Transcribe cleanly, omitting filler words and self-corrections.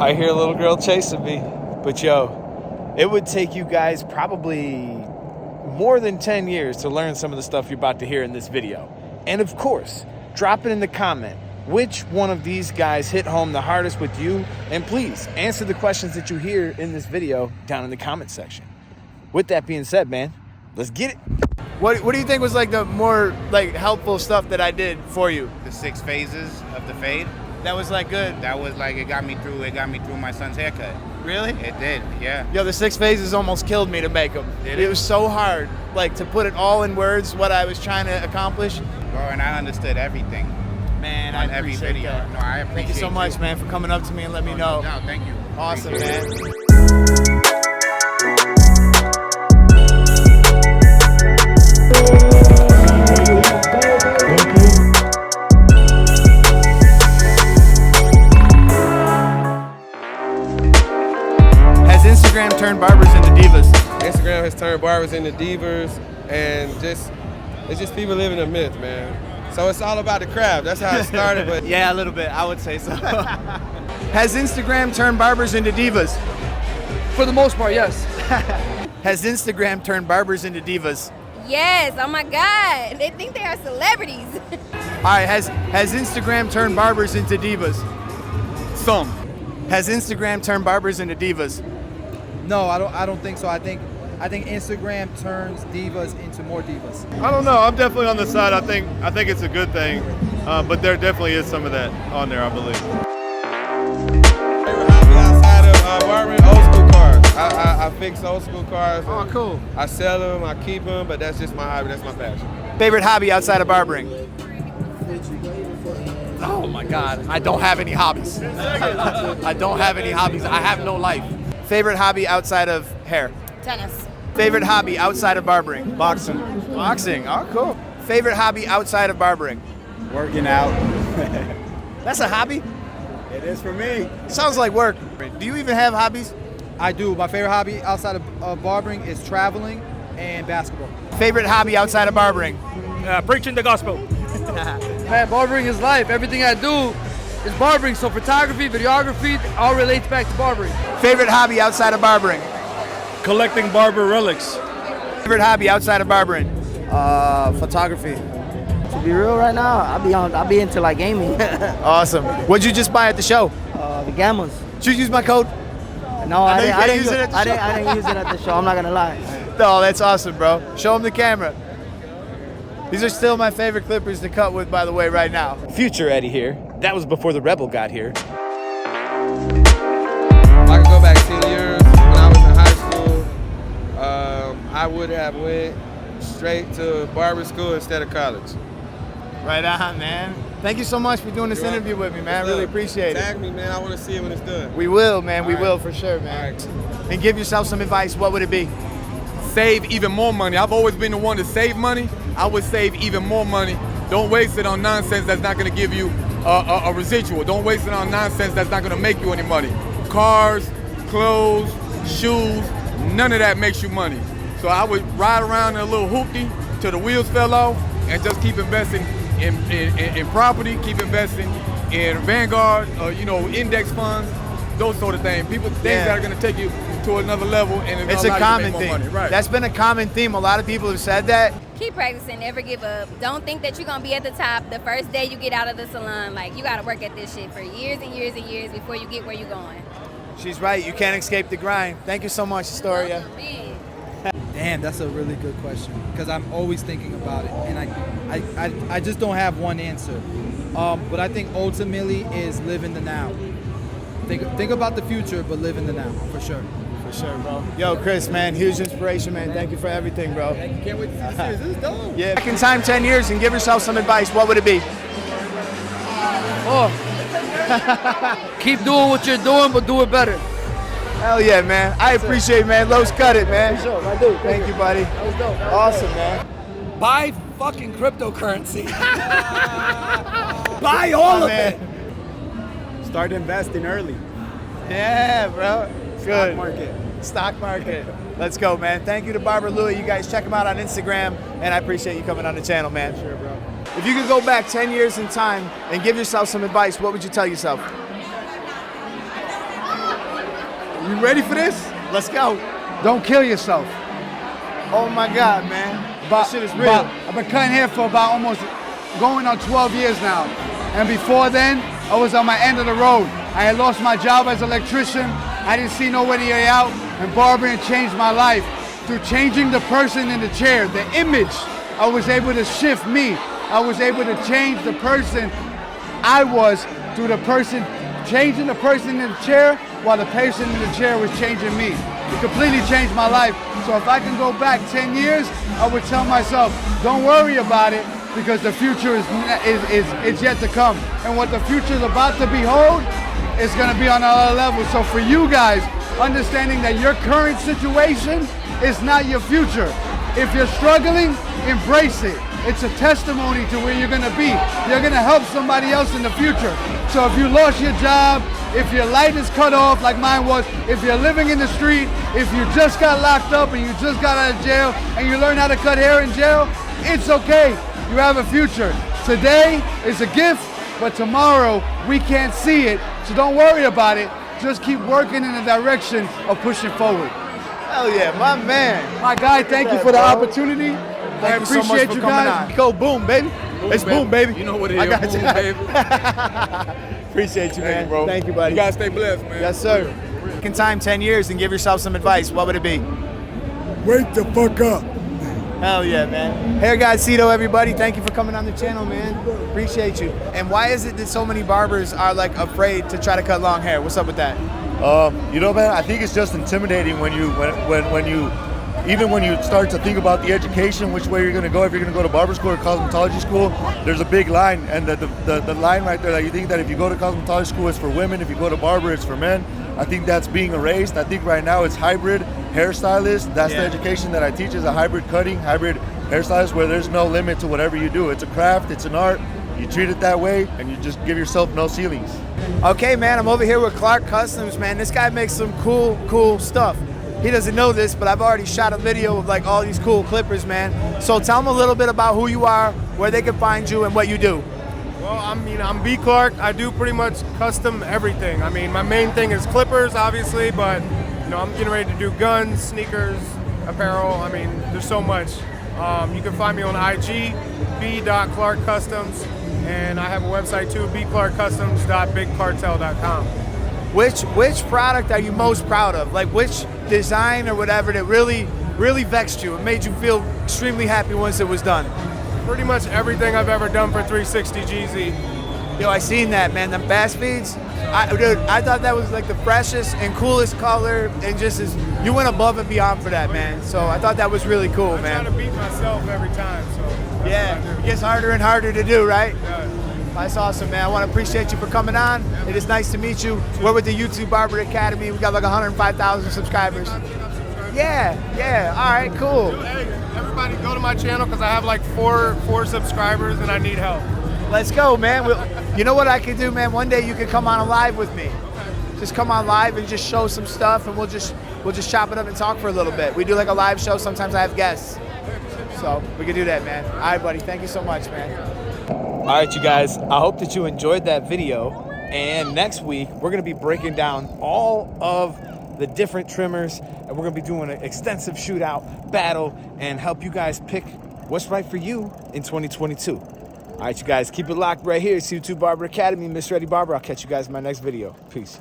I hear a little girl chasing me. But yo, it would take you guys probably more than 10 years to learn some of the stuff you're about to hear in this video. And of course, drop it in the comment. Which one of these guys hit home the hardest with you? And please answer the questions that you hear in this video down in the comment section. With that being said, man, let's get it. What do you think was like the more like helpful stuff that I did for you? The 6 phases of the fade. That was like good. That was like, it got me through my son's haircut. Really? It did, yeah. Yo, the 6 phases almost killed me to make them. It was so hard, like to put it all in words, what I was trying to accomplish. Bro, and I understood everything. Man, on I every appreciate video. that. No, I appreciate Thank you so much, man, for coming up to me and letting me know. No, thank you. Awesome, Appreciate man. it. Has Instagram turned barbers into divas? Instagram has turned barbers into divas, and it's just people living a myth, man. So it's all about the craft. That's how it started. But Yeah, a little bit. I would say so. Has Instagram turned barbers into divas? For the most part, yes. Has Instagram turned barbers into divas? Yes, oh my God. They think they are celebrities. All right, has Instagram turned barbers into divas? Some. Has Instagram turned barbers into divas? No, I don't think so. I think Instagram turns divas into more divas. I don't know. I'm definitely on the side. I think it's a good thing, but there definitely is some of that on there, I believe. favorite hobby outside of barbering, old school cars. I fix old school cars. Oh, cool. I sell them, I keep them, but that's just my hobby. That's my passion. Favorite hobby outside of barbering? Oh my God, I don't have any hobbies. I don't have any hobbies. I have no life. Favorite hobby outside of hair? Tennis. Favorite hobby outside of barbering? Boxing. Boxing, oh cool. Favorite hobby outside of barbering? Working out. That's a hobby? It is for me. Sounds like work. Do you even have hobbies? I do. My favorite hobby outside of barbering is traveling and basketball. Favorite hobby outside of barbering? Preaching the gospel. Man, barbering is life. Everything I do is barbering. So photography, videography, all relates back to barbering. Favorite hobby outside of barbering? Collecting barber relics. Favorite hobby outside of barbering? Photography. To be real right now, I'll be into like gaming. Awesome. What'd you just buy at the show? The gammas. Should you use my code? No, I know you didn't use it at the show. I didn't use it at the show. I'm not gonna lie. No, that's awesome, bro. Show them the camera. These are still my favorite clippers to cut with, by the way, right now. Future Eddie here. That was before the Rebel got here. If I could go back 10 years when I was in high school, I would have went straight to barber school instead of college. Right on, man. Thank you so much for doing this You're interview welcome. with me, man. I What's really up? appreciate it. Tag me, man. I want to see it when it's done. We will, man. We All will right. for sure, man. All right. And give yourself some advice. What would it be? Save even more money. I've always been the one to save money. I would save even more money. Don't waste it on nonsense that's not going to give you a residual. Don't waste it on nonsense that's not going to make you any money. Cars, clothes, shoes, none of that makes you money. So I would ride around in a little hoopty till the wheels fell off and just keep investing in property, keep investing in Vanguard, index funds, those sort of things. Things that are going to take you to another level and It's a common more thing. money. Right. That's been a common theme. A lot of people have said that. Keep practicing, never give up. Don't think that you're gonna be at the top the first day you get out of the salon. Like, you gotta work at this shit for years and years and years before you get where you're going. She's right. You can't escape the grind. Thank you so much, Astoria. Man. Damn, that's a really good question because I'm always thinking about it, and I just don't have one answer. But I think ultimately is live in the now. Think about the future, but live in the now for sure. For sure, bro. Yo, Chris, man, huge inspiration, man. Thank you for everything, bro. Can't wait to see this. This is dope. Yeah. Back in time 10 years and give yourself some advice, what would it be? Oh, keep doing what you're doing, but do it better. Hell yeah, man. I appreciate it, man. Bossio Cut It, man. For sure, I do. Thank you, buddy. That was dope. Awesome, man. Buy fucking cryptocurrency. Buy all of it. Start investing early. Yeah, bro. Good. Stock market. Stock market. Let's go, man. Thank you to Barber Louie. You guys check him out on Instagram, and I appreciate you coming on the channel, man. Sure, bro. If you could go back 10 years in time and give yourself some advice, what would you tell yourself? We ready for this? Let's go. Don't kill yourself. Oh my God, man. That shit is real. I've been cutting hair for about almost going on 12 years now. And before then, I was on my end of the road. I had lost my job as an electrician. I didn't see no way out. And barbering changed my life. Through changing the person in the chair, the image, I was able to shift me. I was able to change the person I was through the person, changing the person in the chair while the person in the chair was changing me. It completely changed my life. So if I can go back 10 years, I would tell myself, don't worry about it because the future is yet to come. And what the future is about to behold is gonna be on another level. So for you guys, understanding that your current situation is not your future. If you're struggling, embrace it. It's a testimony to where you're gonna be. You're gonna help somebody else in the future. So if you lost your job, if your light is cut off like mine was, if you're living in the street, if you just got locked up and you just got out of jail and you learn how to cut hair in jail, it's okay. You have a future. Today is a gift, but tomorrow we can't see it. So don't worry about it. Just keep working in the direction of pushing forward. Hell yeah, my man. My guy, thank you for the opportunity. I appreciate you guys. Go boom, baby. It's boom, baby. You know what it is, I got boom, you. baby. Appreciate you, man. bro. Thank you, buddy. You guys stay blessed, man. Yes, sir. In time, 10 years, and give yourself some advice. What would it be? Wake the fuck up. Hell yeah, man. Hair guy Zito, everybody. Thank you for coming on the channel, man. Appreciate you. And why is it that so many barbers are like afraid to try to cut long hair? What's up with that? You know, man, I think it's just intimidating when you start to think about the education, which way you're going to go. If you're going to go to barber school or cosmetology school, there's a big line, and the line right there that you think that if you go to cosmetology school it's for women, if you go to barber it's for men. I think that's being erased. I think right now it's hybrid hairstylist. That's the education that I teach, is a hybrid cutting, hybrid hairstylist, where there's no limit to whatever you do. It's a craft, it's an art. You treat it that way, and you just give yourself no ceilings. Okay, man, I'm over here with Clark Customs, man. This guy makes some cool stuff. He doesn't know this, but I've already shot a video of like all these cool clippers, man. So tell him a little bit about who you are, where they can find you, and what you do. Well, I'm B. Clark. I do pretty much custom everything. I mean, my main thing is clippers, obviously, but I'm getting ready to do guns, sneakers, apparel. I mean, there's so much. You can find me on IG, b.clarkcustoms, and I have a website too, bclarkcustoms.bigcartel.com. Which product are you most proud of? Like which design or whatever that really vexed you and made you feel extremely happy once it was done? Pretty much everything I've ever done for 360 GZ. Yo, I seen that, man. Them bass feeds. Dude, I thought that was like the freshest and coolest color, and just you went above and beyond for that, man. So I thought that was really cool, man. I try to beat myself every time, so. Yeah, it gets harder and harder to do, right? Yeah. That's awesome, man. I want to appreciate you for coming on. It is nice to meet you. We're with the YouTube Barber Academy. We got like 105,000 subscribers. Yeah. All right, cool. Hey, everybody go to my channel because I have like four subscribers and I need help. Let's go, man. You know what I can do, man? One day you can come on live with me. Just come on live and just show some stuff, and we'll just chop it up and talk for a little bit. We do like a live show. Sometimes I have guests. So we can do that, man. All right, buddy. Thank you so much, man. All right, you guys. I hope that you enjoyed that video. And next week, we're going to be breaking down all of the different trimmers, and we're going to be doing an extensive shootout battle and help you guys pick what's right for you in 2022. All right, you guys, keep it locked right here. It's YouTube Barber Academy, Mr. Eddie Barber. I'll catch you guys in my next video. Peace.